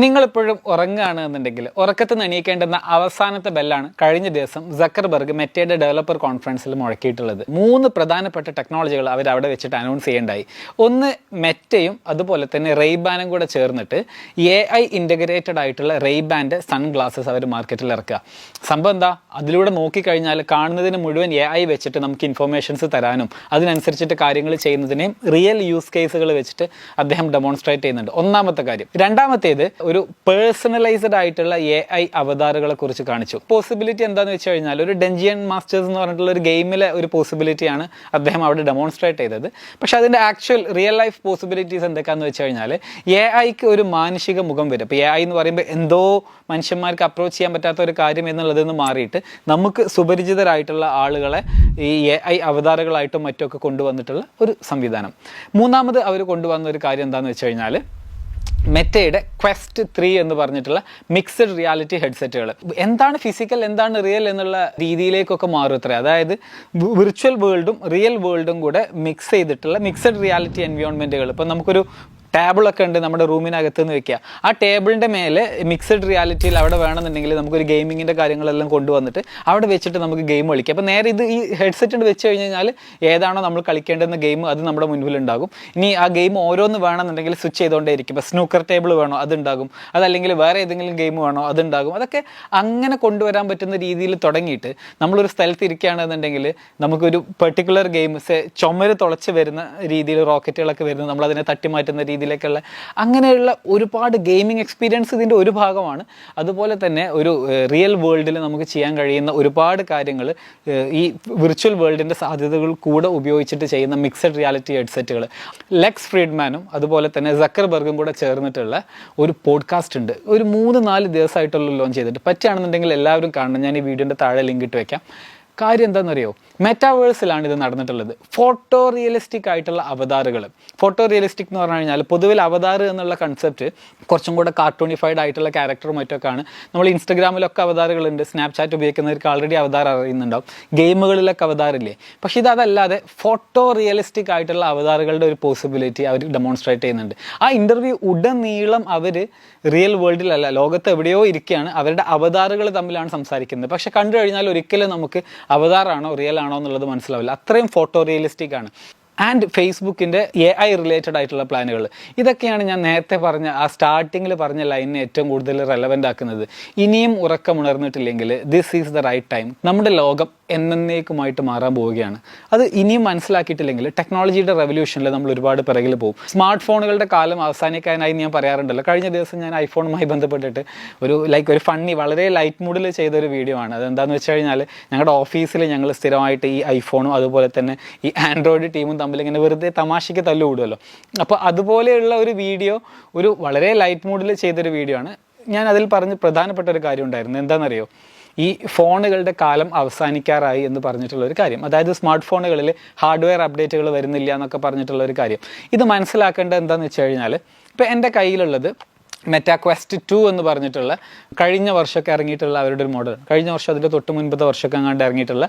നിങ്ങളിപ്പോഴും ഉറങ്ങുകയാണെന്നുണ്ടെങ്കിൽ ഉറക്കത്തിൽ നിന്ന് എണീക്കേണ്ടുന്ന അവസാനത്തെ ബെല്ലാണ് കഴിഞ്ഞ ദിവസം സക്കർബർഗ് മെറ്റയുടെ ഡെവലപ്പർ കോൺഫറൻസിൽ മുഴക്കിയിട്ടുള്ളത്. 3 പ്രധാനപ്പെട്ട ടെക്നോളജികൾ അവർ അവിടെ വെച്ചിട്ട് അനൗൺസ് ചെയ്യേണ്ടായി. ഒന്ന് മെറ്റയും അതുപോലെ തന്നെ റെയ്ബാനും കൂടെ ചേർന്നിട്ട് AI ഇൻ്റഗ്രേറ്റഡ് ആയിട്ടുള്ള റെയ്ബാൻ്റെ സൺഗ്ലാസസ് അവർ മാർക്കറ്റിൽ ഇറക്കുക. സംഭവം എന്താ? അതിലൂടെ നോക്കിക്കഴിഞ്ഞാൽ കാണുന്നതിന് മുഴുവൻ AI വെച്ചിട്ട് നമുക്ക് ഇൻഫർമേഷൻസ് തരാനും അതിനനുസരിച്ചിട്ട് കാര്യങ്ങൾ ചെയ്യുന്നതിനെയും റിയൽ യൂസ് കേസുകൾ വെച്ചിട്ട് അദ്ദേഹം ഡെമോൺസ്ട്രേറ്റ് ചെയ്യുന്നുണ്ട്. ഒന്നാമത്തെ കാര്യം. രണ്ടാമത്തേത് ഒരു പേഴ്സണലൈസ്ഡ് ആയിട്ടുള്ള AI അവതാറുകളെ കുറിച്ച് കാണിച്ചു. പോസിബിലിറ്റി എന്താണെന്ന് വെച്ച് കഴിഞ്ഞാൽ ഒരു ഡഞ്ചിയൻ മാസ്റ്റേഴ്സ് എന്ന് പറഞ്ഞിട്ടുള്ള ഒരു ഗെയിമിലെ ഒരു പോസിബിലിറ്റിയാണ് അദ്ദേഹം അവിടെ ഡെമോൺസ്ട്രേറ്റ് ചെയ്തത്. പക്ഷേ അതിൻ്റെ ആക്ച്വൽ റിയൽ ലൈഫ് പോസിബിലിറ്റീസ് എന്തൊക്കെയാണെന്ന് വെച്ച് കഴിഞ്ഞാൽ AIക്ക് ഒരു മാനുഷിക മുഖം വരും. അപ്പോൾ AI എന്ന് പറയുമ്പോൾ എന്തോ മനുഷ്യന്മാർക്ക് അപ്രോച്ച് ചെയ്യാൻ പറ്റാത്ത ഒരു കാര്യം എന്നുള്ളതിൽ നിന്ന് മാറിയിട്ട് നമുക്ക് സുപരിചിതരായിട്ടുള്ള ആളുകളെ ഈ AI അവതാറുകളായിട്ടും മറ്റൊക്കെ കൊണ്ടുവന്നിട്ടുള്ള ഒരു സംവിധാനം. മൂന്നാമത് അവർ കൊണ്ടുവന്ന ഒരു കാര്യം എന്താണെന്ന് വെച്ച് കഴിഞ്ഞാൽ മെറ്റയുടെ Quest 3 എന്ന് പറഞ്ഞിട്ടുള്ള മിക്സഡ് റിയാലിറ്റി ഹെഡ്സെറ്റുകൾ. എന്താണ് ഫിസിക്കൽ, എന്താണ് റിയൽ എന്നുള്ള രീതിയിലേക്കൊക്കെ മാറും അത്ര. അതായത് വിർച്വൽ വേൾഡും റിയൽ വേൾഡും കൂടെ മിക്സ് ചെയ്തിട്ടുള്ള മിക്സഡ് റിയാലിറ്റി എൻവയോൺമെൻറ്റുകൾ. ഇപ്പം നമുക്കൊരു ടേബിളൊക്കെ ഉണ്ട് നമ്മുടെ റൂമിനകത്ത് നിന്ന് വെക്കുക. ആ ടേബിളിൻ്റെ മേലെ മിക്സഡ് റിയാലിറ്റിയിൽ അവിടെ വേണമെന്നുണ്ടെങ്കിൽ നമുക്കൊരു ഗെയിമിങ്ങിൻ്റെ കാര്യങ്ങളെല്ലാം കൊണ്ടുവന്നിട്ട് അവിടെ വെച്ചിട്ട് നമുക്ക് ഗെയിം കളിക്കാം. അപ്പോൾ നേരെ ഇത് ഈ ഹെഡ്സെറ്റ് വെച്ച് കഴിഞ്ഞാൽ ഏതാണോ നമ്മൾ കളിക്കേണ്ടുന്ന ഗെയിം അത് നമ്മുടെ മുൻപിലുണ്ടാകും. ഇനി ആ ഗെയിം ഓരോന്ന് വേണമെന്നുണ്ടെങ്കിൽ സ്വിച്ച് ചെയ്തുകൊണ്ടേയിരിക്കും. ഇപ്പോൾ സ്നൂക്കർ ടേബിൾ വേണോ അതുണ്ടാകും, അതല്ലെങ്കിൽ വേറെ ഏതെങ്കിലും ഗെയിം വേണോ അതുണ്ടാകും. അതൊക്കെ അങ്ങനെ കൊണ്ടുവരാൻ പറ്റുന്ന രീതിയിൽ തുടങ്ങിയിട്ട് നമ്മളൊരു സ്ഥലത്ത് ഇരിക്കുകയാണെന്നുണ്ടെങ്കിൽ നമുക്കൊരു പെർട്ടിക്കുലർ ഗെയിം ചുമര് തുളച്ച് വരുന്ന രീതിയിൽ റോക്കറ്റുകളൊക്കെ വരുന്നത് നമ്മളതിനെ തട്ടിമാറ്റുന്ന രീതിയിലേക്കുള്ള അങ്ങനെയുള്ള ഒരുപാട് ഗെയിമിംഗ് എക്സ്പീരിയൻസ് ഇതിൻ്റെ ഒരു ഭാഗമാണ്. അതുപോലെ തന്നെ ഒരു റിയൽ വേൾഡിൽ നമുക്ക് ചെയ്യാൻ കഴിയുന്ന ഒരുപാട് കാര്യങ്ങൾ ഈ വിർച്വൽ വേൾഡിൻ്റെ സാധ്യതകൾ കൂടെ ഉപയോഗിച്ചിട്ട് ചെയ്യുന്ന മിക്സഡ് റിയാലിറ്റി ഹെഡ്സെറ്റുകൾ. ലെക്സ് ഫ്രീഡ്മാനും അതുപോലെ തന്നെ സക്കർബർഗും കൂടെ ചേർന്നിട്ടുള്ള ഒരു പോഡ്കാസ്റ്റ് ഉണ്ട്. ഒരു 3-4 ദിവസമായിട്ടുള്ള ലോഞ്ച് ചെയ്തിട്ട്. പറ്റുകയാണെന്നുണ്ടെങ്കിൽ എല്ലാവരും കാണണം. ഞാൻ ഈ വീഡിയോൻ്റെ താഴെ ലിങ്ക് ഇട്ട് വയ്ക്കാം. കാര്യം എന്താണെന്നറിയോ? മെറ്റാവേഴ്സിലാണ് ഇത് നടന്നിട്ടുള്ളത്. ഫോട്ടോ റിയലിസ്റ്റിക് ആയിട്ടുള്ള അവതാറുകൾ. ഫോട്ടോ റിയലിസ്റ്റിക് എന്ന് പറഞ്ഞു കഴിഞ്ഞാൽ പൊതുവിൽ അവതാർ എന്നുള്ള കൺസെപ്റ്റ് കുറച്ചും കൂടെ കാർട്ടൂണിഫൈഡ് ആയിട്ടുള്ള ക്യാരക്ടറും മറ്റൊക്കെയാണ്. നമ്മൾ ഇൻസ്റ്റഗ്രാമിലൊക്കെ അവതാറുകളുണ്ട്, സ്നാപ്ചാറ്റ് ഉപയോഗിക്കുന്നവർക്ക് ആൾറെഡി അവതാർ അറിയുന്നുണ്ടാവും, ഗെയിമുകളിലൊക്കെ അവതാറില്ലേ. പക്ഷേ ഇതല്ലാതെ ഫോട്ടോ റിയലിസ്റ്റിക് ആയിട്ടുള്ള അവതാറുകളുടെ ഒരു പോസിബിലിറ്റി അവർ ഡെമോൺസ്ട്രേറ്റ് ചെയ്യുന്നുണ്ട്. ആ ഇൻ്റർവ്യൂ ഉടനീളം അവർ റിയൽ വേൾഡിലല്ല, ലോകത്ത് എവിടെയോ ഇരിക്കുകയാണ്, അവരുടെ അവതാറുകൾ തമ്മിലാണ് സംസാരിക്കുന്നത്. പക്ഷെ കണ്ടു കഴിഞ്ഞാൽ ഒരിക്കലും നമുക്ക് അവതാറാണോ റിയൽ ആണോ എന്നുള്ളത് മനസ്സിലാവില്ല. അത്രയും ഫോട്ടോ റിയലിസ്റ്റിക് ആണ്. ആൻഡ് ഫേസ്ബുക്കിൻ്റെ AI റിലേറ്റഡ് ആയിട്ടുള്ള പ്ലാനുകൾ. ഇതൊക്കെയാണ് ഞാൻ നേരത്തെ പറഞ്ഞ ആ സ്റ്റാർട്ടിങ്ങിൽ പറഞ്ഞ ലൈനിനെ ഏറ്റവും കൂടുതൽ റെലവൻ്റ് ആക്കുന്നത്. ഇനിയും ഉറക്കമുണർന്നിട്ടില്ലെങ്കിൽ this is the right time. നമ്മുടെ ലോകം എന്നേക്കുമായിട്ട് മാറാൻ പോവുകയാണ്. അത് ഇനിയും മനസ്സിലാക്കിയിട്ടില്ലെങ്കിൽ ടെക്നോളജിയുടെ റെവല്യൂഷനിൽ നമ്മൾ ഒരുപാട് പിറകിൽ പോകും. സ്മാർട്ട് ഫോണുകളുടെ കാലം അവസാനിക്കാനായി ഞാൻ പറയാറുണ്ടല്ലോ. കഴിഞ്ഞ ദിവസം ഞാൻ ഐഫോണുമായി ബന്ധപ്പെട്ടിട്ട് ഒരു ഫണ്ണി വളരെ ലൈറ്റ് മൂഡിൽ ചെയ്തൊരു വീഡിയോ ആണ്. അതെന്താണെന്ന് വെച്ച് കഴിഞ്ഞാൽ ഞങ്ങളുടെ ഓഫീസിൽ ഞങ്ങൾ സ്ഥിരമായിട്ട് ഈ ഐഫോണും അതുപോലെ തന്നെ ഈ ആൻഡ്രോയിഡ് ടീമും തമ്മിൽ ഇങ്ങനെ വെറുതെ തമാശയ്ക്ക് തല്ലുകൂടുമല്ലോ. അപ്പോൾ അതുപോലെയുള്ള ഒരു വീഡിയോ ഒരു വളരെ ലൈറ്റ് മൂഡിൽ ചെയ്തൊരു വീഡിയോ ആണ്. ഞാൻ അതിൽ പറഞ്ഞ് പ്രധാനപ്പെട്ട ഒരു കാര്യം ഉണ്ടായിരുന്നു. എന്താണെന്നറിയോ? ഈ ഫോണുകളുടെ കാലം അവസാനിക്കാറായി എന്ന് പറഞ്ഞിട്ടുള്ളൊരു കാര്യം. അതായത് സ്മാർട്ട് ഫോണുകളിൽ ഹാർഡ്വെയർ അപ്ഡേറ്റുകൾ വരുന്നില്ല എന്നൊക്കെ പറഞ്ഞിട്ടുള്ളൊരു കാര്യം. ഇത് മനസ്സിലാക്കേണ്ടത് എന്താണെന്ന് വെച്ച് കഴിഞ്ഞാൽ ഇപ്പോൾ എൻ്റെ കയ്യിലുള്ളത് Quest 2 എന്ന് പറഞ്ഞിട്ടുള്ള കഴിഞ്ഞ വർഷമൊക്കെ ഇറങ്ങിയിട്ടുള്ള അവരുടെ ഒരു മോഡൽ. കഴിഞ്ഞ വർഷം അതിൻ്റെ തൊട്ട് മുൻപത്തെ വർഷമൊക്കെ അങ്ങാണ്ട് ഇറങ്ങിയിട്ടുള്ള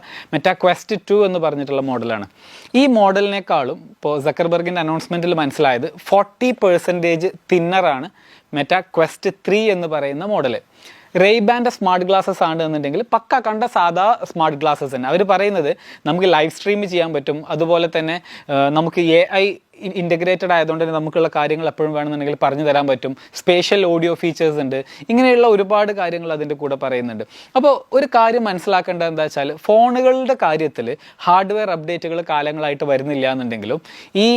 Quest 2 എന്ന് പറഞ്ഞിട്ടുള്ള മോഡലാണ്. ഈ മോഡലിനേക്കാളും ഇപ്പോൾ സക്കർബർഗിൻ്റെ അനൗൺസ്മെൻറ്റിൽ മനസ്സിലായത് 40% തിന്നറാണ് Quest 3 എന്ന് പറയുന്ന മോഡൽ. റെയ്ബാൻ്റെ സ്മാർട്ട് ഗ്ലാസസ് ആണ് എന്നുണ്ടെങ്കിൽ പക്ക കണ്ട സാധാ സ്മാർട്ട് ഗ്ലാസസ് തന്നെ. അവർ പറയുന്നത് നമുക്ക് ലൈവ് സ്ട്രീം ചെയ്യാൻ പറ്റും, അതുപോലെ തന്നെ നമുക്ക് AI ഇൻ്റഗ്രേറ്റഡ് ആയതുകൊണ്ട് തന്നെ നമുക്കുള്ള കാര്യങ്ങൾ എപ്പോഴും വേണമെന്നുണ്ടെങ്കിൽ പറഞ്ഞു തരാൻ പറ്റും, സ്പേഷ്യൽ ഓഡിയോ ഫീച്ചേഴ്സ് ഉണ്ട്, ഇങ്ങനെയുള്ള ഒരുപാട് കാര്യങ്ങൾ അതിൻ്റെ കൂടെ പറയുന്നുണ്ട്. അപ്പോൾ ഒരു കാര്യം മനസ്സിലാക്കേണ്ടത് എന്താ വെച്ചാൽ ഫോണുകളുടെ കാര്യത്തിൽ ഹാർഡ്വെയർ അപ്ഡേറ്റുകൾ കാലങ്ങളായിട്ട് വരുന്നില്ല എന്നുണ്ടെങ്കിലും ഈ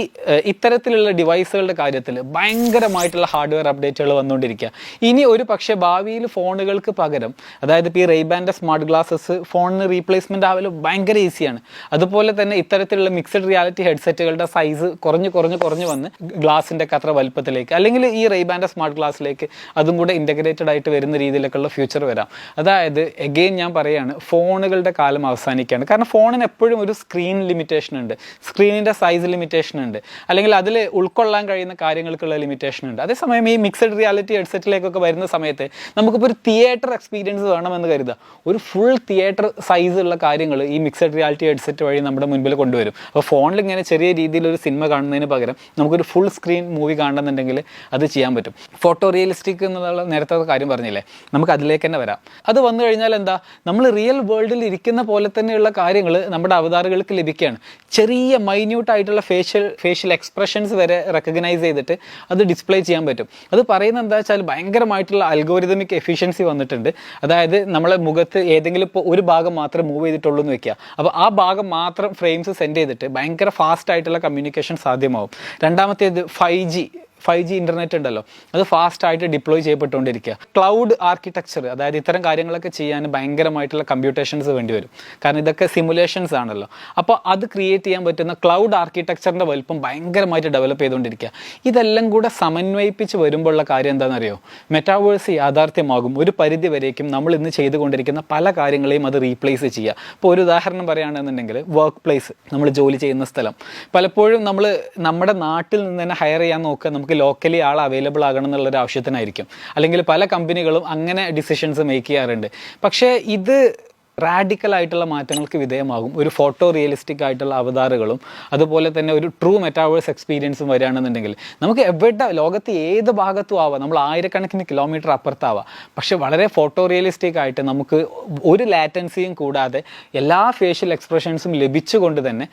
ഇത്തരത്തിലുള്ള ഡിവൈസുകളുടെ കാര്യത്തിൽ ഭയങ്കരമായിട്ടുള്ള ഹാർഡ്വെയർ അപ്ഡേറ്റുകൾ വന്നുകൊണ്ടിരിക്കുക. ഇനി ഒരു പക്ഷേ ഭാവിയിൽ ഫോണുകൾക്ക് പകരം, അതായത് ഇപ്പോൾ ഈ റെയ്ബാൻ്റെ സ്മാർട്ട് ഗ്ലാസസ് ഫോണിന് റീപ്ലേസ്മെൻ്റ് ആവലും ഭയങ്കര ഈസിയാണ്. അതുപോലെ തന്നെ ഇത്തരത്തിലുള്ള മിക്സഡ് റിയാലിറ്റി ഹെഡ്സെറ്റുകളുടെ സൈസ് കുറഞ്ഞു വന്ന് ഗ്ലാസിൻ്റെ ഒക്കെ അത്ര വലുപ്പത്തിലേക്ക്, അല്ലെങ്കിൽ ഈ റെയ്ബാൻ്റെ സ്മാർട്ട് ഗ്ലാസ്സിലേക്ക് അതും കൂടെ ഇൻ്റഗ്രേറ്റഡ് ആയിട്ട് വരുന്ന രീതിയിലൊക്കെയുള്ള ഫ്യൂച്ചർ വരാം. അതായത് എഗെയിൻ ഞാൻ പറയുകയാണ്, ഫോണുകളുടെ കാലം അവസാനിക്കുകയാണ്. കാരണം ഫോണിന് എപ്പോഴും ഒരു സ്ക്രീൻ ലിമിറ്റേഷൻ ഉണ്ട്, സ്ക്രീനിൻ്റെ സൈസ് ലിമിറ്റേഷൻ ഉണ്ട്, അല്ലെങ്കിൽ അതിൽ ഉൾക്കൊള്ളാൻ കഴിയുന്ന കാര്യങ്ങൾക്കുള്ള ലിമിറ്റേഷൻ ഉണ്ട്. അതേസമയം ഈ മിക്സഡ് റിയാലിറ്റി ഹെഡ്സെറ്റിലേക്കൊക്കെ വരുന്ന സമയത്ത് നമുക്കിപ്പോൾ ഒരു തിയേറ്റർ എക്സ്പീരിയൻസ് വേണമെന്ന് കരുതുക, ഒരു ഫുൾ തിയേറ്റർ സൈസുള്ള കാര്യങ്ങൾ ഈ മിക്സഡ് റിയാലിറ്റി ഹെഡ്സെറ്റ് വഴി നമ്മുടെ മുൻപിൽ കൊണ്ടുവരും. അപ്പോൾ ഫോണിൽ ഇങ്ങനെ ചെറിയ രീതിയിലൊരു സിനിമ കാണുന്നതിന് കാണുന്നതിന് പകരം നമുക്കൊരു ഫുൾ സ്ക്രീൻ മൂവി കാണണമെന്നുണ്ടെങ്കിൽ അത് ചെയ്യാൻ പറ്റും. ഫോട്ടോ റിയലിസ്റ്റിക് എന്നുള്ള നേരത്തെ കാര്യം പറഞ്ഞില്ലേ, നമുക്ക് അതിലേക്ക് തന്നെ വരാം. അത് വന്നു കഴിഞ്ഞാൽ എന്താ, നമ്മൾ റിയൽ വേൾഡിൽ ഇരിക്കുന്ന പോലെ തന്നെയുള്ള കാര്യങ്ങൾ നമ്മുടെ അവതാറുകൾക്ക് ലഭിക്കുകയാണ്. ചെറിയ മൈന്യൂട്ടായിട്ടുള്ള ഫേഷ്യൽ എക്സ്പ്രഷൻസ് വരെ റെക്കഗ്നൈസ് ചെയ്തിട്ട് അത് ഡിസ്പ്ലേ ചെയ്യാൻ പറ്റും. അത് പറയുന്നത് എന്താ വെച്ചാൽ ഭയങ്കരമായിട്ടുള്ള അൽഗോരിതമിക് എഫിഷ്യൻസി വന്നിട്ടുണ്ട്. അതായത് നമ്മളെ മുഖത്ത് ഏതെങ്കിലും ഇപ്പോൾ ഒരു ഭാഗം മാത്രമേ മൂവ് ചെയ്തിട്ടുള്ളൂ എന്ന് വെക്കുക, അപ്പോൾ ആ ഭാഗം മാത്രം ഫ്രെയിംസ് സെൻഡ് ചെയ്തിട്ട് ഭയങ്കര ഫാസ്റ്റ് ആയിട്ടുള്ള കമ്മ്യൂണിക്കേഷൻ സാധ്യമാവും. രണ്ടാമത്തേത് 5G ഇൻ്റർനെറ്റ് ഉണ്ടല്ലോ, അത് ഫാസ്റ്റായിട്ട് ഡിപ്ലോയ് ചെയ്യപ്പെട്ടുകൊണ്ടിരിക്കുക. ക്ലൗഡ് ആർക്കിടെക്ചർ, അതായത് ഇത്തരം കാര്യങ്ങളൊക്കെ ചെയ്യാൻ ഭയങ്കരമായിട്ടുള്ള കമ്പ്യൂട്ടേഷൻസ് വേണ്ടി വരും, കാരണം ഇതൊക്കെ സിമുലേഷൻസ് ആണല്ലോ. അപ്പോൾ അത് ക്രിയേറ്റ് ചെയ്യാൻ പറ്റുന്ന ക്ലൗഡ് ആർക്കിടെക്ചറിൻ്റെ വലുപ്പം ഭയങ്കരമായിട്ട് ഡെവലപ്പ് ചെയ്തുകൊണ്ടിരിക്കുക. ഇതെല്ലാം കൂടെ സമന്വയിപ്പിച്ച് വരുമ്പോഴുള്ള കാര്യം എന്താണെന്നറിയോ, മെറ്റാവേഴ്സ് യാഥാർത്ഥ്യമാകും. ഒരു പരിധി വരേക്കും നമ്മൾ ഇന്ന് ചെയ്തുകൊണ്ടിരിക്കുന്ന പല കാര്യങ്ങളെയും അത് റീപ്ലേസ് ചെയ്യുക. ഇപ്പോൾ ഒരു ഉദാഹരണം പറയുകയാണെന്നുണ്ടെങ്കിൽ വർക്ക് പ്ലേസ്, നമ്മൾ ജോലി ചെയ്യുന്ന സ്ഥലം. പലപ്പോഴും നമ്മൾ നമ്മുടെ നാട്ടിൽ നിന്ന് തന്നെ ഹയർ ചെയ്യാൻ നോക്കുക, നമുക്ക് ലോക്കലി ആൾ അവൈലബിൾ ആകണം എന്നുള്ളൊരു ആവശ്യത്തിനായിരിക്കും. അല്ലെങ്കിൽ പല കമ്പനികളും അങ്ങനെ ഡിസിഷൻസ് മേക്ക് ചെയ്യാറുണ്ട്. പക്ഷേ ഇത് റാഡിക്കൽ ആയിട്ടുള്ള മാറ്റങ്ങൾക്ക് വിധേയമാകും. ഒരു ഫോട്ടോ റിയലിസ്റ്റിക് ആയിട്ടുള്ള അവതാറുകളും അതുപോലെ തന്നെ ഒരു ട്രൂ മെറ്റാവേഴ്സ് എക്സ്പീരിയൻസും വരികയാണെന്നുണ്ടെങ്കിൽ നമുക്ക് എവിടെ ലോകത്ത് ഏത് ഭാഗത്തും ആവാം, നമ്മൾ ആയിരക്കണക്കിന് കിലോമീറ്റർ അപ്പുറത്താവാം, പക്ഷെ വളരെ ഫോട്ടോ റിയലിസ്റ്റിക് ആയിട്ട് നമുക്ക് ഒരു ലാറ്റൻസിയും കൂടാതെ എല്ലാ ഫേഷ്യൽ എക്സ്പ്രഷൻസും ലഭിച്ചുകൊണ്ട് തന്നെ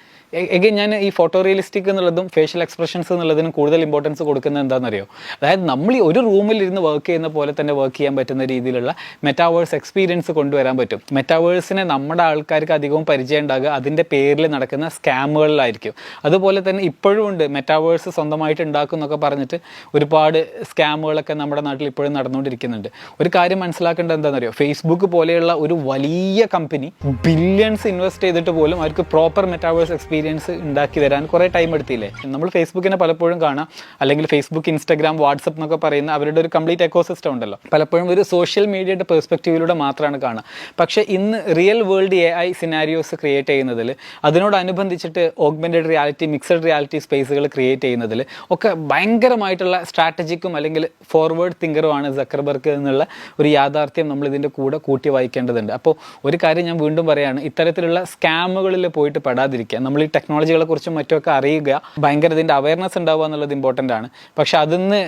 ഞാൻ ഈ ഫോട്ടോ റിയലിസ്റ്റിക് എന്നുള്ളതും ഫേഷ്യൽ എക്സ്പ്രഷൻസ് എന്നുള്ളതിനും കൂടുതൽ ഇമ്പോർട്ടൻസ് കൊടുക്കുന്നത് എന്താണെന്നറിയോ, അതായത് നമ്മൾ ഈ ഒരു റൂമിൽ ഇരുന്ന് വർക്ക് ചെയ്യുന്ന പോലെ തന്നെ വർക്ക് ചെയ്യാൻ പറ്റുന്ന രീതിയിലുള്ള മെറ്റാവേഴ്സ് എക്സ്പീരിയൻസ് കൊണ്ടുവരാൻ പറ്റും. മെറ്റാവേഴ്സിനെ നമ്മുടെ ആൾക്കാർക്ക് അധികവും പരിചയം ഉണ്ടാകുക അതിൻ്റെ പേരിൽ നടക്കുന്ന സ്കാമുകളിലായിരിക്കും. അതുപോലെ തന്നെ ഇപ്പോഴും ഉണ്ട് മെറ്റാവേഴ്സ് സ്വന്തമായിട്ട് ഉണ്ടാക്കും എന്നൊക്കെ പറഞ്ഞിട്ട് ഒരുപാട് സ്കാമുകളൊക്കെ നമ്മുടെ നാട്ടിൽ ഇപ്പോഴും നടന്നുകൊണ്ടിരിക്കുന്നുണ്ട്. ഒരു കാര്യം മനസ്സിലാക്കേണ്ടത് എന്താണെന്നറിയോ, ഫേസ്ബുക്ക് പോലെയുള്ള ഒരു വലിയ കമ്പനി ബില്യൺസ് ഇൻവെസ്റ്റ് ചെയ്തിട്ട് പോലും അവർക്ക് പ്രോപ്പർ മെറ്റാവേഴ്സ് എക്സ്പീരിയൻസ് ഉണ്ടാക്കി തരാൻ കുറേ ടൈം എടുത്തില്ലേ. നമ്മൾ ഫേസ്ബുക്കിനെ പലപ്പോഴും കാണാം, അല്ലെങ്കിൽ ഫേസ്ബുക്ക്, ഇൻസ്റ്റാഗ്രാം, വാട്സപ്പ് എന്നൊക്കെ പറയുന്ന അവരുടെ ഒരു കംപ്ലീറ്റ് എക്കോസിസ്റ്റം ഉണ്ടല്ലോ, പലപ്പോഴും ഒരു സോഷ്യൽ മീഡിയയുടെ പെർസ്പെക്റ്റീവിലൂടെ മാത്രമാണ് കാണുക. പക്ഷേ ഇന്ന് real world AI scenarios create ചെയ്യുന്നതിൽ, അതിനോടനുബന്ധിച്ചിട്ട് ഓഗ്മെൻറ്റഡ് റിയാലിറ്റി, മിക്സഡ് റിയാലിറ്റി സ്പേസുകൾ ക്രിയേറ്റ് ചെയ്യുന്നതിൽ ഒക്കെ ഭയങ്കരമായിട്ടുള്ള സ്ട്രാറ്റജിക്കും അല്ലെങ്കിൽ ഫോർവേഡ് തിങ്കറുമാണ് സക്കർബർഗ് എന്നുള്ള ഒരു യാഥാർത്ഥ്യം നമ്മൾ ഇതിൻ്റെ കൂടെ കൂട്ടി വായിക്കേണ്ടതുണ്ട്. അപ്പോൾ ഒരു കാര്യം ഞാൻ വീണ്ടും പറയുകയാണ്, ഇത്തരത്തിലുള്ള സ്കാമുകളിൽ പോയിട്ട് പെടാതിരിക്കുക. നമ്മൾ ഈ ടെക്നോളജികളെ കുറിച്ചും മറ്റുമൊക്കെ അറിയുക, ഭയങ്കര ഇതിൻ്റെ അവയർനെസ് ഉണ്ടാവുക എന്നുള്ളത് ഇമ്പോർട്ടൻ്റ് ആണ്. പക്ഷെ അതിന്ന്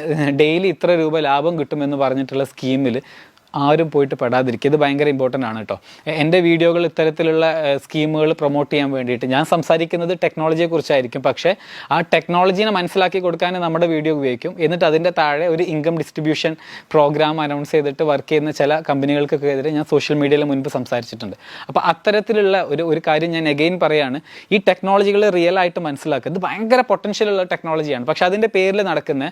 ഡെയിലി ഇത്ര രൂപ ലാഭം കിട്ടുമെന്ന് പറഞ്ഞിട്ടുള്ള സ്കീമിൽ ആരും പോയിട്ട് പെടാതിരിക്കുക. ഇത് ഭയങ്കര ഇമ്പോർട്ടൻ്റ് ആണ് കേട്ടോ. എൻ്റെ വീഡിയോകൾ ഇത്തരത്തിലുള്ള സ്കീമുകൾ പ്രൊമോട്ട് ചെയ്യാൻ വേണ്ടിയിട്ട് ഞാൻ സംസാരിക്കുന്നത് ടെക്നോളജിയെക്കുറിച്ചായിരിക്കും, പക്ഷേ ആ ടെക്നോളജീനെ മനസ്സിലാക്കി കൊടുക്കാൻ നമ്മുടെ വീഡിയോ ഉപയോഗിക്കും. എന്നിട്ട് അതിൻ്റെ താഴെ ഒരു ഇൻകം ഡിസ്ട്രിബ്യൂഷൻ പ്രോഗ്രാം അനൗൺസ് ചെയ്തിട്ട് വർക്ക് ചെയ്യുന്ന ചില കമ്പനികൾക്കൊക്കെ എതിരെ ഞാൻ സോഷ്യൽ മീഡിയയിൽ മുൻപ് സംസാരിച്ചിട്ടുണ്ട്. അപ്പോൾ അത്തരത്തിലുള്ള ഒരു കാര്യം ഞാൻ എഗെയിൻ പറയുകയാണ്, ഈ ടെക്നോളജികൾ റിയൽ ആയിട്ട് മനസ്സിലാക്കുക. ഇത് ഭയങ്കര പൊട്ടൻഷ്യലുള്ള ടെക്നോളജിയാണ്, പക്ഷേ അതിൻ്റെ പേരിൽ നടക്കുന്ന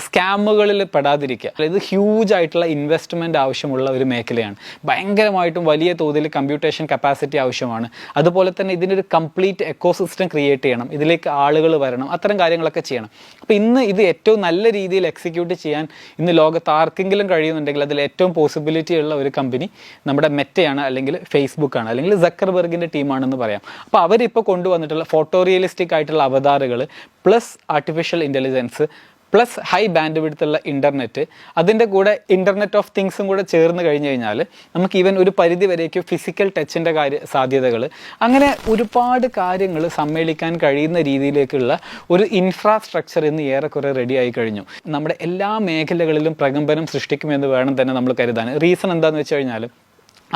സ്കാമുകളിൽ പെടാതിരിക്കുക. ഇത് ഹ്യൂജ് ആയിട്ടുള്ള ഇൻവെസ്റ്റ്മെൻറ്റ് ആവശ്യമുള്ള ഒരു മേഖലയാണ്. ഭയങ്കരമായിട്ടും വലിയ തോതിൽ കമ്പ്യൂട്ടേഷൻ കപ്പാസിറ്റി ആവശ്യമാണ്. അതുപോലെ തന്നെ ഇതിനൊരു കംപ്ലീറ്റ് എക്കോസിസ്റ്റം ക്രിയേറ്റ് ചെയ്യണം, ഇതിലേക്ക് ആളുകൾ വരണം, അത്തരം കാര്യങ്ങളൊക്കെ ചെയ്യണം. അപ്പോൾ ഇന്ന് ഇത് ഏറ്റവും നല്ല രീതിയിൽ എക്സിക്യൂട്ട് ചെയ്യാൻ ഇന്ന് ലോകത്ത് ആർക്കെങ്കിലും കഴിയുന്നുണ്ടെങ്കിൽ അതിൽ ഏറ്റവും പോസിബിലിറ്റി ഉള്ള ഒരു കമ്പനി നമ്മുടെ മെറ്റയാണ്, അല്ലെങ്കിൽ ഫേസ്ബുക്കാണ്, അല്ലെങ്കിൽ സക്കർബർഗിൻ്റെ ടീമാണെന്ന് പറയാം. അപ്പോൾ അവരിപ്പോൾ കൊണ്ടുവന്നിട്ടുള്ള ഫോട്ടോ റിയലിസ്റ്റിക് ആയിട്ടുള്ള അവതാറുകൾ plus artificial intelligence plus high band വിഡ്ത്തുള്ള ഇൻ്റർനെറ്റ്, അതിൻ്റെ കൂടെ ഇൻ്റർനെറ്റ് ഓഫ് തിങ്സും കൂടെ ചേർന്ന് കഴിഞ്ഞ് കഴിഞ്ഞാൽ നമുക്ക് ഈവൻ ഒരു പരിധി വരേക്കും ഫിസിക്കൽ ടച്ചിൻ്റെ സാധ്യതകൾ, അങ്ങനെ ഒരുപാട് കാര്യങ്ങൾ സമ്മേളിക്കാൻ കഴിയുന്ന രീതിയിലേക്കുള്ള ഒരു ഇൻഫ്രാസ്ട്രക്ചർ ഇന്ന് ഏറെക്കുറെ റെഡി ആയി കഴിഞ്ഞു. നമ്മുടെ എല്ലാ മേഖലകളിലും പ്രകമ്പനം സൃഷ്ടിക്കുമെന്ന് വേണം തന്നെ നമ്മൾ കരുതാൻ. റീസൺ എന്താണെന്ന് വെച്ച് കഴിഞ്ഞാൽ,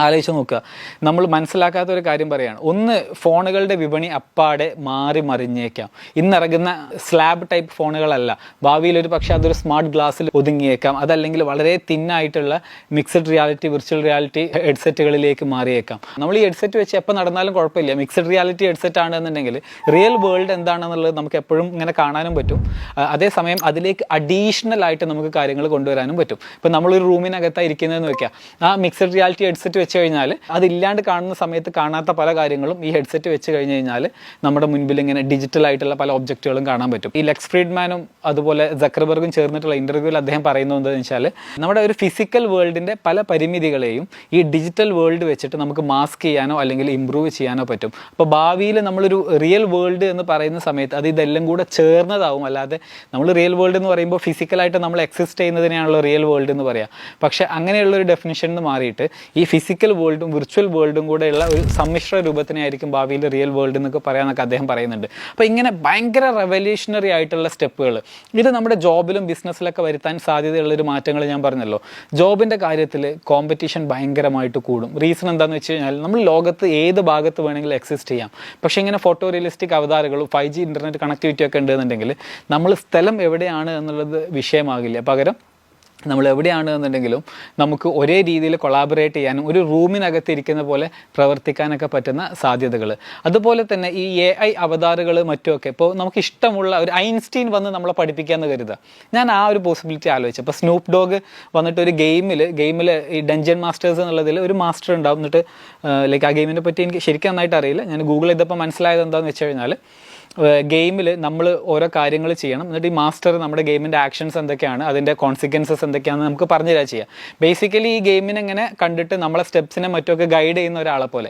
ആലോചിച്ച് നോക്കുക, നമ്മൾ മനസ്സിലാക്കാത്ത ഒരു കാര്യം പറയുകയാണ്. ഒന്ന്, ഫോണുകളുടെ വിപണി അപ്പാടെ മാറി മറിഞ്ഞേക്കാം. ഇന്നിറങ്ങുന്ന സ്ലാബ് ടൈപ്പ് ഫോണുകളല്ല, ഭാവിയിൽ ഒരു പക്ഷേ അതൊരു സ്മാർട്ട് ഗ്ലാസ്സിൽ ഒതുങ്ങിയേക്കാം. അതല്ലെങ്കിൽ വളരെ തിന്നായിട്ടുള്ള മിക്സഡ് റിയാലിറ്റി, വിർച്വൽ റിയാലിറ്റി ഹെഡ്സെറ്റുകളിലേക്ക് മാറിയേക്കാം. നമ്മൾ ഈ ഹെഡ്സെറ്റ് വെച്ച് എപ്പോൾ നടന്നാലും കുഴപ്പമില്ല. മിക്സഡ് റിയാലിറ്റി ഹെഡ്സെറ്റ് ആണെന്നുണ്ടെങ്കിൽ റിയൽ വേൾഡ് എന്താണെന്നുള്ളത് നമുക്ക് എപ്പോഴും ഇങ്ങനെ കാണാനും പറ്റും. അതേസമയം അതിലേക്ക് അഡീഷണൽ ആയിട്ട് നമുക്ക് കാര്യങ്ങൾ കൊണ്ടുവരാനും പറ്റും. ഇപ്പോൾ നമ്മളൊരു റൂമിനകത്താണ് ഇരിക്കുന്നതെന്ന് വെക്കാം, ആ മിക്സഡ് റിയാലിറ്റി ഹെഡ്സെറ്റ് വെച്ച് കഴിഞ്ഞാൽ അതില്ലാണ്ട് കാണുന്ന സമയത്ത് കാണാത്ത പല കാര്യങ്ങളും ഈ ഹെഡ്സെറ്റ് വെച്ച് കഴിഞ്ഞ് കഴിഞ്ഞാൽ നമ്മുടെ മുൻപിൽ ഇങ്ങനെ ഡിജിറ്റൽ ആയിട്ടുള്ള പല ഒബ്ജക്റ്റുകളും കാണാൻ പറ്റും. ഈ ലെക്സ് ഫ്രീഡ്മാനും അതുപോലെ സക്കർബർഗും ചേർന്നിട്ടുള്ള ഇൻ്റർവ്യൂവിൽ അദ്ദേഹം പറയുന്നത് എന്താണെന്ന് വെച്ചാൽ, നമ്മുടെ ഒരു ഫിസിക്കൽ വേൾഡിൻ്റെ പല പരിമിതികളെയും ഈ ഡിജിറ്റൽ വേൾഡ് വെച്ചിട്ട് നമുക്ക് മാസ്ക് ചെയ്യാനോ അല്ലെങ്കിൽ ഇമ്പ്രൂവ് ചെയ്യാനോ പറ്റും. അപ്പോൾ ഭാവിയിൽ നമ്മളൊരു റിയൽ വേൾഡ് എന്ന് പറയുന്ന സമയത്ത് അത് ഇതെല്ലാം കൂടെ ചേർന്നതാവും. അല്ലാതെ നമ്മൾ റിയൽ വേൾഡ് എന്ന് പറയുമ്പോൾ ഫിസിക്കലായിട്ട് നമ്മൾ എക്സിസ്റ്റ് ചെയ്യുന്നതിനെയാണല്ലോ റിയൽ വേൾഡ് എന്ന് പറയാം. പക്ഷേ അങ്ങനെയുള്ളൊരു ഡെഫിനിഷൻ എന്ന് മാറിയിട്ട് ഈ ഫിസിക്കൽ വേൾഡും വിർച്വൽ വേൾഡും കൂടെയുള്ള ഒരു സമ്മിശ്ര രൂപത്തിനായിരിക്കും ഭാവിയിൽ റിയൽ വേൾഡ് എന്നൊക്കെ പറയാമെന്നൊക്കെ അദ്ദേഹം പറയുന്നുണ്ട്. അപ്പോൾ ഇങ്ങനെ ഭയങ്കര റെവല്യൂഷണറി ആയിട്ടുള്ള സ്റ്റെപ്പുകൾ ഇത് നമ്മുടെ ജോബിലും ബിസിനസ്സിലൊക്കെ വരുത്താൻ സാധ്യതയുള്ളൊരു മാറ്റങ്ങൾ ഞാൻ പറഞ്ഞല്ലോ. ജോബിൻ്റെ കാര്യത്തിൽ കോമ്പറ്റീഷൻ ഭയങ്കരമായിട്ട് കൂടും. റീസൺ എന്താണെന്ന് വെച്ച് കഴിഞ്ഞാൽ നമ്മൾ ലോകത്ത് ഏത് ഭാഗത്ത് വേണമെങ്കിലും എക്സിസ്റ്റ് ചെയ്യാം. പക്ഷേ ഇങ്ങനെ ഫോട്ടോ റിയലിസ്റ്റിക് അവതാരങ്ങളും 5G ഇൻ്റർനെറ്റ് കണക്ടിവിറ്റി ഒക്കെ ഉണ്ടെന്നുണ്ടെങ്കിൽ നമ്മൾ സ്ഥലം എവിടെയാണ് എന്നുള്ളത് വിഷയമാകില്ല. പകരം നമ്മൾ എവിടെയാണ് എന്നുണ്ടെങ്കിലും നമുക്ക് ഒരേ രീതിയിൽ കൊളാബറേറ്റ് ചെയ്യാനും ഒരു റൂമിനകത്ത് ഇരിക്കുന്ന പോലെ പ്രവർത്തിക്കാനൊക്കെ പറ്റുന്ന സാധ്യതകൾ. അതുപോലെ തന്നെ ഈ AI അവതാറുകൾ മറ്റുമൊക്കെ ഇപ്പോൾ നമുക്ക് ഇഷ്ടമുള്ള ഒരു ഐൻസ്റ്റീൻ വന്ന് നമ്മളെ പഠിപ്പിക്കാമെന്ന് കരുതുക. ഞാൻ ആ ഒരു പോസിബിലിറ്റി ആലോചിച്ചു. അപ്പോൾ സ്നൂപ്പ് ഡോഗ് വന്നിട്ട് ഒരു ഗെയിമിൽ ഈ ഡഞ്ചൻ മാസ്റ്റേഴ്സ് എന്നുള്ളതിൽ ഒരു മാസ്റ്റർ ഉണ്ടാവും. എന്നിട്ട് ലൈക്ക് ആ ഗെയിമിനെ പറ്റി എനിക്ക് ശരിക്കും നന്നായിട്ട് അറിയില്ല. ഞാൻ ഗൂഗിൾ ചെയ്തപ്പോൾ മനസ്സിലായത് എന്താണെന്ന് വെച്ച് കഴിഞ്ഞാൽ ഗെയിമിൽ നമ്മൾ ഓരോ കാര്യങ്ങൾ ചെയ്യണം. എന്നിട്ട് ഈ മാസ്റ്റർ നമ്മുടെ ഗെയിമിൻ്റെ ആക്ഷൻസ് എന്തൊക്കെയാണ്, അതിൻ്റെ കോൺസിക്വൻസസ് എന്തൊക്കെയാണെന്ന് നമുക്ക് പറഞ്ഞു തരാൻ ചെയ്യാം. ബേസിക്കലി ഈ ഗെയിമിനെ ഇങ്ങനെ കണ്ടിട്ട് നമ്മളെ സ്റ്റെപ്സിനെ മറ്റൊക്കെ ഗൈഡ് ചെയ്യുന്ന ഒരാളെ പോലെ.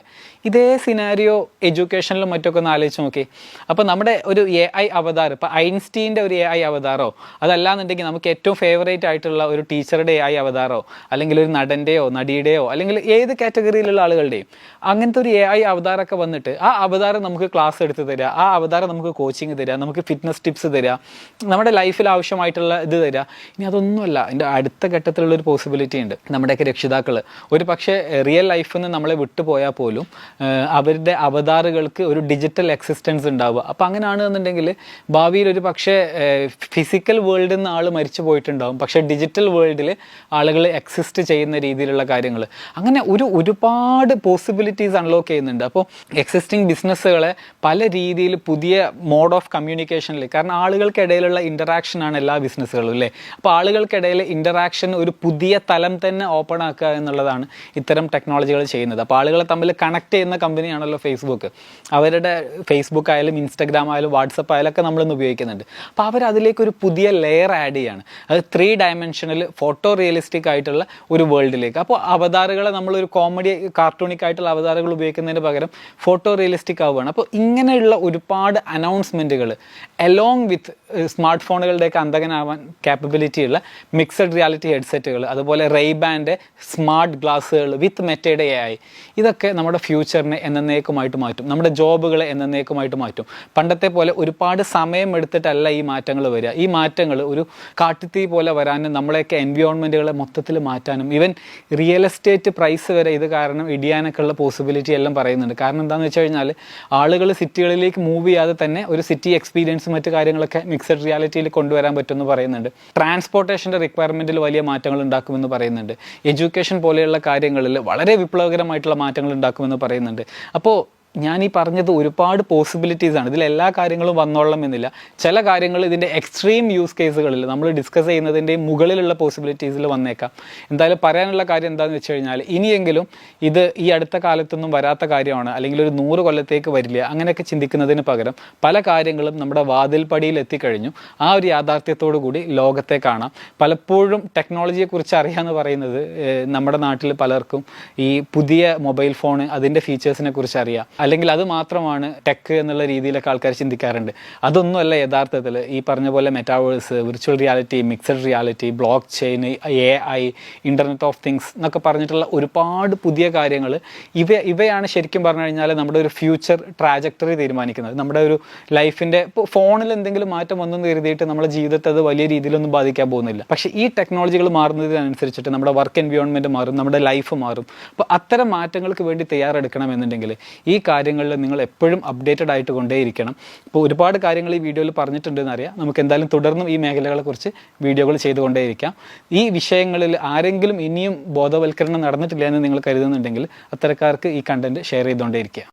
ഇതേ സിനാരിയോ എഡ്യൂക്കേഷനിലും മറ്റൊക്കെ ഒന്ന് ആലോചിച്ച് നോക്കി. അപ്പോൾ നമ്മുടെ ഒരു AI അവതാർ, ഇപ്പോൾ ഐൻസ്റ്റീൻ്റെ ഒരു AI അവതാറോ അതല്ലാന്നുണ്ടെങ്കിൽ നമുക്ക് ഏറ്റവും ഫേവറേറ്റ് ആയിട്ടുള്ള ഒരു ടീച്ചറുടെ AI അവതാറോ അല്ലെങ്കിൽ ഒരു നടൻ്റെയോ നടിയുടെയോ അല്ലെങ്കിൽ ഏത് കാറ്റഗറിയിലുള്ള ആളുകളുടെയും അങ്ങനത്തെ ഒരു AI അവതാരമൊക്കെ വന്നിട്ട് ആ അവതാരം നമുക്ക് ക്ലാസ് എടുത്ത് തരിക, ആ അവതാരം നമുക്ക് കോച്ചിങ് തരിക, നമുക്ക് ഫിറ്റ്നസ് ടിപ്സ് തരിക, നമ്മുടെ ലൈഫിൽ ആവശ്യമായിട്ടുള്ള ഇത് തരിക. ഇനി അതൊന്നുമല്ല, അതിൻ്റെ അടുത്ത ഘട്ടത്തിലുള്ളൊരു പോസിബിലിറ്റി ഉണ്ട്. നമ്മുടെയൊക്കെ രക്ഷിതാക്കൾ ഒരു പക്ഷേ റിയൽ ലൈഫിൽ നിന്ന് നമ്മളെ വിട്ടുപോയാൽ പോലും അവരുടെ അവതാറുകൾക്ക് ഒരു ഡിജിറ്റൽ എക്സിസ്റ്റൻസ് ഉണ്ടാവുക. അപ്പോൾ അങ്ങനെയാണെന്നുണ്ടെങ്കിൽ ഭാവിയിൽ ഒരു പക്ഷേ ഫിസിക്കൽ വേൾഡിൽ നിന്ന് ആൾ മരിച്ചു പോയിട്ടുണ്ടാവും, പക്ഷേ ഡിജിറ്റൽ വേൾഡിൽ ആളുകൾ എക്സിസ്റ്റ് ചെയ്യുന്ന രീതിയിലുള്ള കാര്യങ്ങൾ, അങ്ങനെ ഒരുപാട് പോസിബിലിറ്റീസ് അൺലോക്ക് ചെയ്യുന്നുണ്ട്. അപ്പോൾ എക്സിസ്റ്റിംഗ് ബിസിനസ്സുകളെ പല രീതിയിൽ പുതിയ മോഡ് ഓഫ് കമ്മ്യൂണിക്കേഷനിൽ, കാരണം ആളുകൾക്കിടയിലുള്ള ഇൻ്ററാക്ഷനാണ് എല്ലാ ബിസിനസ്സുകളും അല്ലേ. അപ്പോൾ ആളുകൾക്കിടയിൽ ഇൻ്ററാക്ഷൻ ഒരു പുതിയ തലം തന്നെ ഓപ്പൺ ആക്കുക എന്നുള്ളതാണ് ഇത്തരം ടെക്നോളജികൾ ചെയ്യുന്നത്. അപ്പോൾ ആളുകളെ തമ്മിൽ കണക്ട് ചെയ്യുന്ന കമ്പനിയാണല്ലോ ഫേസ്ബുക്ക്. അവരുടെ ഫേസ്ബുക്ക് ആയാലും ഇൻസ്റ്റഗ്രാം ആയാലും വാട്സപ്പ് ആയാലും ഒക്കെ നമ്മളിന്ന് ഉപയോഗിക്കുന്നുണ്ട്. അപ്പോൾ അവരതിലേക്ക് ഒരു പുതിയ ലെയർ ആഡ് ചെയ്യാണ്, അത് 3 ഡയമെൻഷനിൽ ഫോട്ടോ റിയലിസ്റ്റിക് ആയിട്ടുള്ള ഒരു വേൾഡിലേക്ക്. അപ്പോൾ അവതാറുകളെ നമ്മളൊരു കോമഡി കാർട്ടൂണിക് ആയിട്ടുള്ള അവതാറുകൾ ഉപയോഗിക്കുന്നതിന് പകരം ഫോട്ടോ റിയലിസ്റ്റിക് ആവുകയാണ്. അപ്പോൾ ഇങ്ങനെയുള്ള ഒരുപാട് അനൗൺസ്മെൻറ്റുകൾ അലോങ് വിത്ത് സ്മാർട്ട് ഫോണുകളുടെയൊക്കെ അന്തകനാവാൻ കാപ്പബിലിറ്റിയുള്ള മിക്സഡ് റിയാലിറ്റി ഹെഡ്സെറ്റുകൾ, അതുപോലെ റെയ്ബാൻ്റെ സ്മാർട്ട് ഗ്ലാസ്സുകൾ വിത്ത് മെറ്റയുടെ AI, ഇതൊക്കെ നമ്മുടെ ഫ്യൂച്ചറിനെ എന്നേക്കുമായിട്ട് മാറ്റും, നമ്മുടെ ജോബുകളെ എന്നേക്കുമായിട്ട് മാറ്റും. പണ്ടത്തെ പോലെ ഒരുപാട് സമയം എടുത്തിട്ടല്ല ഈ മാറ്റങ്ങൾ വരിക. ഈ മാറ്റങ്ങൾ ഒരു കാട്ടുതീ പോലെ വരാനും നമ്മളെയൊക്കെ എൻവിയോൺമെൻറ്റുകളെ മൊത്തത്തിൽ മാറ്റാനും ഈവൻ റിയൽ എസ്റ്റേറ്റ് പ്രൈസ് വരെ ഇത് കാരണം ഇടിയാനൊക്കെ ഉള്ള പോസിബിലിറ്റി എല്ലാം പറയുന്നുണ്ട്. കാരണം എന്താണെന്ന് വെച്ച് കഴിഞ്ഞാൽ ആളുകൾ സിറ്റികളിലേക്ക് മൂവ് ചെയ്യാതെ തന്നെ ഒരു സിറ്റി എക്സ്പീരിയൻസും മറ്റു കാര്യങ്ങളൊക്കെ മിക്സഡ് റിയാലിറ്റിയിൽ കൊണ്ടുവരാൻ പറ്റുമെന്ന് പറയുന്നുണ്ട്. ട്രാൻസ്പോർട്ടേഷൻ്റെ റിക്വയർമെൻറ്റിൽ വലിയ മാറ്റങ്ങൾ ഉണ്ടാക്കുമെന്ന് പറയുന്നുണ്ട്. എഡ്യൂക്കേഷൻ പോലെയുള്ള കാര്യങ്ങളിൽ വളരെ വിപ്ലവകരമായിട്ടുള്ള മാറ്റങ്ങൾ ഉണ്ടാക്കുമെന്ന് പറയുന്നുണ്ട്. അപ്പോൾ ഞാൻ ഈ പറഞ്ഞത് ഒരുപാട് പോസിബിലിറ്റീസാണ്. ഇതിലെല്ലാ കാര്യങ്ങളും വന്നോളണം എന്നില്ല. ചില കാര്യങ്ങൾ ഇതിൻ്റെ എക്സ്ട്രീം യൂസ് കേസുകളിൽ നമ്മൾ ഡിസ്കസ് ചെയ്യുന്നതിൻ്റെ മുകളിലുള്ള പോസിബിലിറ്റീസിൽ വന്നേക്കാം. എന്തായാലും പറയാനുള്ള കാര്യം എന്താണെന്ന് വെച്ച് കഴിഞ്ഞാൽ ഇനിയെങ്കിലും ഇത് ഈ അടുത്ത കാലത്തൊന്നും വരാത്ത കാര്യമാണ്, അല്ലെങ്കിൽ ഒരു 100 കൊല്ലത്തേക്ക് വരില്ല, അങ്ങനെയൊക്കെ ചിന്തിക്കുന്നതിന് പകരം പല കാര്യങ്ങളും നമ്മുടെ വാതിൽപ്പടിയിൽ എത്തിക്കഴിഞ്ഞു. ആ ഒരു യാഥാർത്ഥ്യത്തോടു കൂടി ലോകത്തെ കാണാം. പലപ്പോഴും ടെക്നോളജിയെക്കുറിച്ച് അറിയാമെന്ന് പറയുന്നത് നമ്മുടെ നാട്ടിൽ പലർക്കും ഈ പുതിയ മൊബൈൽ ഫോൺ അതിൻ്റെ ഫീച്ചേഴ്സിനെ കുറിച്ച് അറിയാം, അല്ലെങ്കിൽ അത് മാത്രമാണ് ടെക് എന്നുള്ള രീതിയിലൊക്കെ ആൾക്കാർ ചിന്തിക്കാറുണ്ട്. അതൊന്നുമല്ല യഥാർത്ഥത്തിൽ. ഈ പറഞ്ഞ പോലെ metaverse, virtual reality, mixed reality, block chain, AI, internet of things എന്നൊക്കെ പറഞ്ഞിട്ടുള്ള ഒരുപാട് പുതിയ കാര്യങ്ങൾ ഇവയാണ് ശരിക്കും പറഞ്ഞു കഴിഞ്ഞാൽ നമ്മുടെ ഒരു ഫ്യൂച്ചർ ട്രാജക്ടറി തീരുമാനിക്കുന്നത്. നമ്മുടെ ഒരു ലൈഫിൻ്റെ ഇപ്പോൾ ഫോണിൽ എന്തെങ്കിലും മാറ്റം വന്നെന്ന് കരുതിയിട്ട് നമ്മുടെ ജീവിതത്തെ അത് വലിയ രീതിയിലൊന്നും ബാധിക്കാൻ പോകുന്നില്ല. പക്ഷേ ഈ ടെക്നോളജികൾ മാറുന്നതിനനുസരിച്ചിട്ട് നമ്മുടെ വർക്ക് എൻവയോൺമെൻറ്റ് മാറും, നമ്മുടെ ലൈഫ് മാറും. അപ്പോൾ അത്തരം മാറ്റങ്ങൾക്ക് വേണ്ടി തയ്യാറെടുക്കണമെന്നുണ്ടെങ്കിൽ ഈ കാര്യങ്ങളിൽ നിങ്ങൾ എപ്പോഴും അപ്ഡേറ്റഡ് ആയിട്ട് കൊണ്ടേയിരിക്കണം. ഇപ്പോൾ ഒരുപാട് കാര്യങ്ങൾ ഈ വീഡിയോയിൽ പറഞ്ഞിട്ടുണ്ടെന്ന് അറിയാം. നമുക്ക് എന്തായാലും തുടർന്നും ഈ മേഖലകളെക്കുറിച്ച് വീഡിയോകൾ ചെയ്തുകൊണ്ടേയിരിക്കാം. ഈ വിഷയങ്ങളിൽ ആരെങ്കിലും ഇനിയും ബോധവൽക്കരണം നടന്നിട്ടില്ല എന്ന് നിങ്ങൾ കരുതുന്നുണ്ടെങ്കിൽ അത്തരക്കാർക്ക് ഈ കണ്ടന്റ് ഷെയർ ചെയ്തുകൊണ്ടേയിരിക്കുക.